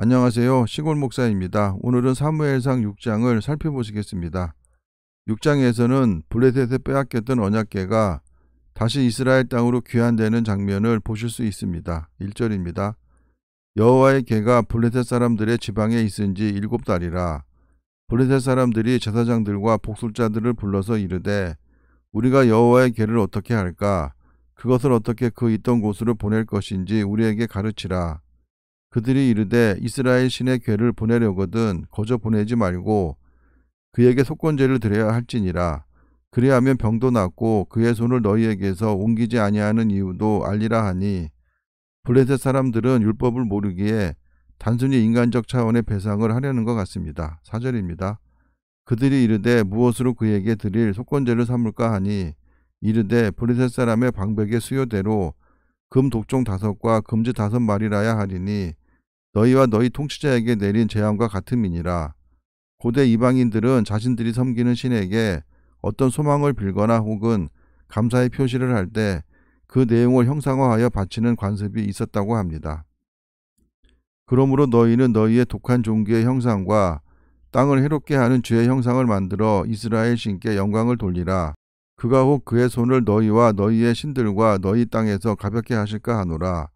안녕하세요. 시골 목사입니다. 오늘은 사무엘상 6장을 살펴보시겠습니다. 6장에서는 블레셋에 빼앗겼던 언약궤가 다시 이스라엘 땅으로 귀환되는 장면을 보실 수 있습니다. 1절입니다. 여호와의 궤가 블레셋 사람들의 지방에 있은 지 7달이라. 블레셋 사람들이 제사장들과 복술자들을 불러서 이르되 우리가 여호와의 궤를 어떻게 할까? 그것을 어떻게 그 있던 곳으로 보낼 것인지 우리에게 가르치라. 그들이 이르되 이스라엘 신의 궤를 보내려거든 거저 보내지 말고 그에게 속건제를 드려야 할지니라. 그리하면 병도 낫고 그의 손을 너희에게서 옮기지 아니하는 이유도 알리라 하니, 블레셋 사람들은 율법을 모르기에 단순히 인간적 차원의 배상을 하려는 것 같습니다. 4절입니다. 그들이 이르되 무엇으로 그에게 드릴 속건제를 삼을까 하니, 이르되 블레셋 사람의 방백의 수요대로 금 독종 5과 금지 5마리라야 하리니 너희와 너희 통치자에게 내린 재앙과 같음이니라. 고대 이방인들은 자신들이 섬기는 신에게 어떤 소망을 빌거나 혹은 감사의 표시를 할 때 그 내용을 형상화하여 바치는 관습이 있었다고 합니다. 그러므로 너희는 너희의 독한 종기의 형상과 땅을 해롭게 하는 쥐의 형상을 만들어 이스라엘 신께 영광을 돌리라. 그가 혹 그의 손을 너희와 너희의 신들과 너희 땅에서 가볍게 하실까 하노라.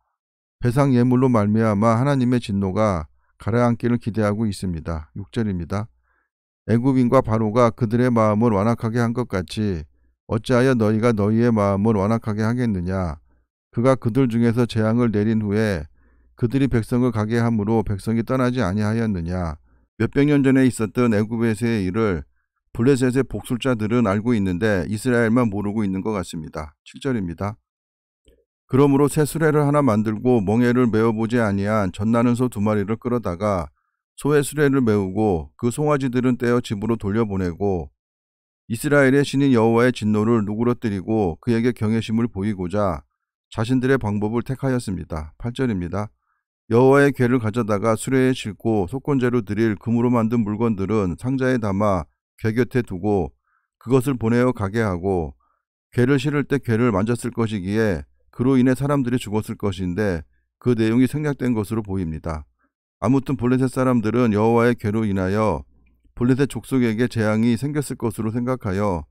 배상 예물로 말미암아 하나님의 진노가 가라앉기를 기대하고 있습니다. 6절입니다. 애굽인과 바로가 그들의 마음을 완악하게 한 것 같이 어찌하여 너희가 너희의 마음을 완악하게 하겠느냐. 그가 그들 중에서 재앙을 내린 후에 그들이 백성을 가게 함으로 백성이 떠나지 아니하였느냐. 몇백 년 전에 있었던 애굽에서의 일을 블레셋의 복술자들은 알고 있는데 이스라엘만 모르고 있는 것 같습니다. 7절입니다. 그러므로 새 수레를 하나 만들고 멍에를 메어보지 아니한 젖나는 소 2마리를 끌어다가 소의 수레를 메우고 그 송아지들은 떼어 집으로 돌려보내고 이스라엘의 신인 여호와의 진노를 누그러뜨리고 그에게 경외심을 보이고자 자신들의 방법을 택하였습니다. 8절입니다. 여호와의 궤를 가져다가 수레에 싣고 속건제로 드릴 금으로 만든 물건들은 상자에 담아 궤 곁에 두고 그것을 보내어 가게 하고, 궤를 실을 때 궤를 만졌을 것이기에 그로 인해 사람들이 죽었을 것인데 그 내용이 생략된 것으로 보입니다. 아무튼 블레셋 사람들은 여호와의 궤로 인하여 블레셋 족속에게 재앙이 생겼을 것으로 생각하여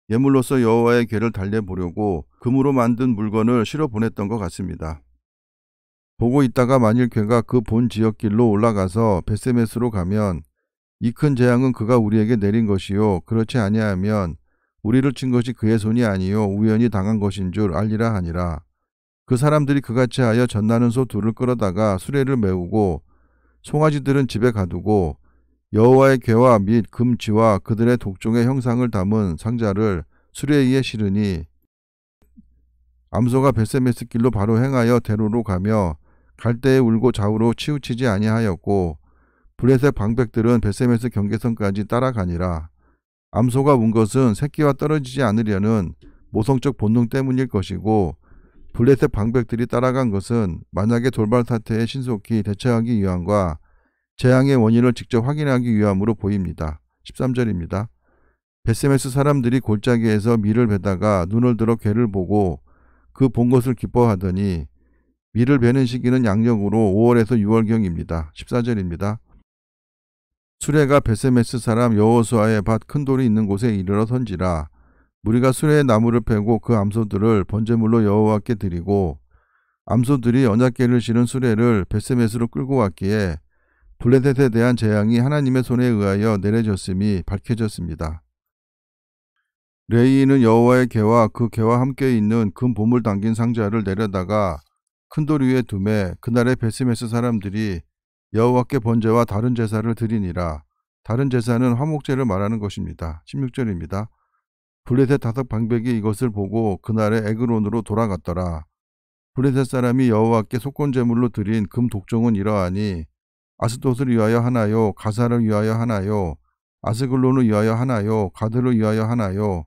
예물로서 여호와의 궤를 달래보려고 금으로 만든 물건을 실어 보냈던 것 같습니다. 보고 있다가 만일 궤가 그 본 지역길로 올라가서 벳세메스로 가면 이 큰 재앙은 그가 우리에게 내린 것이요 그렇지 아니하면 우리를 친 것이 그의 손이 아니요 우연히 당한 것인 줄 알리라 하니라. 그 사람들이 그같이 하여 젖나는 소 2를 끌어다가 수레를 메우고 송아지들은 집에 가두고 여호와의 궤와 및 금지와 그들의 독종의 형상을 담은 상자를 수레 위에 실으니, 암소가 벳세메스 길로 바로 행하여 대로로 가며 갈대에 울고 좌우로 치우치지 아니하였고 블레셋 방백들은 벳세메스 경계선까지 따라가니라. 암소가 운 것은 새끼와 떨어지지 않으려는 모성적 본능 때문일 것이고, 블레셋 방백들이 따라간 것은 만약에 돌발 사태에 신속히 대처하기 위함과 재앙의 원인을 직접 확인하기 위함으로 보입니다. 13절입니다. 벳세메스 사람들이 골짜기에서 밀을 베다가 눈을 들어 궤를 보고 그 본 것을 기뻐하더니, 밀을 베는 시기는 양력으로 5월에서 6월경입니다. 14절입니다. 수레가 벳세메스 사람 여호수아의 밭 큰 돌이 있는 곳에 이르러 선지라. 무리가 수레에 나무를 패고 그 암소들을 번제물로 여호와께 드리고, 암소들이 언약궤를 실은 수레를 벳세메스로 끌고 왔기에 블레셋에 대한 재앙이 하나님의 손에 의하여 내려졌음이 밝혀졌습니다. 레이인은 여호와의 궤와 그 궤와 함께 있는 금 보물 담긴 상자를 내려다가 큰 돌 위에 두매 그날의 벳세메스 사람들이 여호와께 번제와 다른 제사를 드리니라. 다른 제사는 화목제를 말하는 것입니다. 16절입니다. 블레셋 5 방백이 이것을 보고 그날의 에그론으로 돌아갔더라. 블레셋 사람이 여호와께 속건제물로 드린 금 독종은 이러하니, 아스돗을 위하여 하나요, 가사를 위하여 하나요, 아스글론을 위하여 하나요, 가드를 위하여 하나요,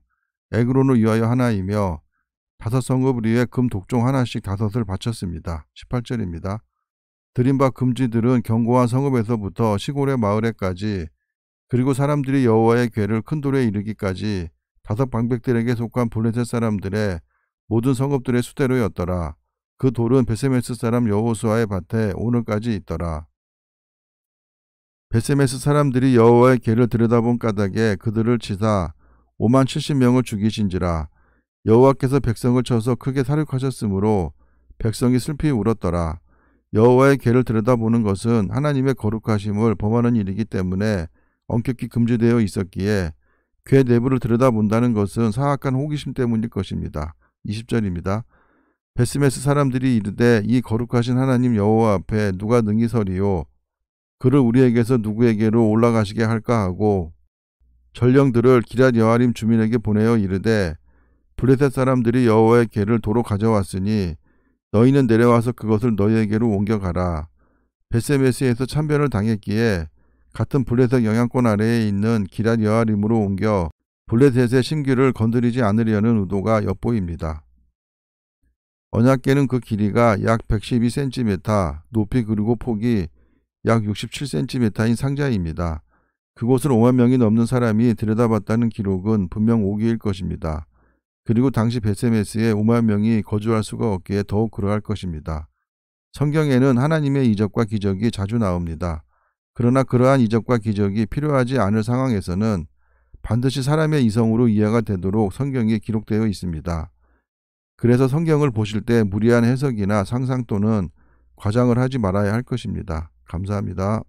에그론을 위하여 하나이며 5 성읍을 위해 금 독종 하나씩 5을 바쳤습니다. 18절입니다. 드린 바 금지들은 견고한 성읍에서부터 시골의 마을에까지, 그리고 사람들이 여호와의 궤를 큰 돌에 이르기까지 5 방백들에게 속한 블레셋 사람들의 모든 성읍들의 수대로였더라. 그 돌은 벳세메스 사람 여호수아의 밭에 오늘까지 있더라. 베세메스 사람들이 여호와의 궤를 들여다본 까닭에 그들을 치사 5만 70명을 죽이신지라. 여호와께서 백성을 쳐서 크게 살육하셨으므로 백성이 슬피 울었더라. 여호와의 궤를 들여다보는 것은 하나님의 거룩하심을 범하는 일이기 때문에 엄격히 금지되어 있었기에 궤 내부를 들여다본다는 것은 사악한 호기심 때문일 것입니다. 20절입니다. 베스메스 사람들이 이르되 이 거룩하신 하나님 여호와 앞에 누가 능히 서리요? 그를 우리에게서 누구에게로 올라가시게 할까 하고 전령들을 기럇 여아림 주민에게 보내어 이르되 블레셋 사람들이 여호와의 궤를 도로 가져왔으니 너희는 내려와서 그것을 너희에게로 옮겨가라. 베세메스에서 참변을 당했기에 같은 블레셋 영향권 아래에 있는 기럇 여아림으로 옮겨 블레셋의 심기를 건드리지 않으려는 의도가 엿보입니다. 언약궤는 그 길이가 약 112cm, 높이 그리고 폭이 약 67cm인 상자입니다. 그곳을 5만 명이 넘는 사람이 들여다봤다는 기록은 분명 오기일 것입니다. 그리고 당시 베세메스에 5만 명이 거주할 수가 없기에 더욱 그러할 것입니다. 성경에는 하나님의 이적과 기적이 자주 나옵니다. 그러나 그러한 이적과 기적이 필요하지 않을 상황에서는 반드시 사람의 이성으로 이해가 되도록 성경에 기록되어 있습니다. 그래서 성경을 보실 때 무리한 해석이나 상상 또는 과장을 하지 말아야 할 것입니다. 감사합니다.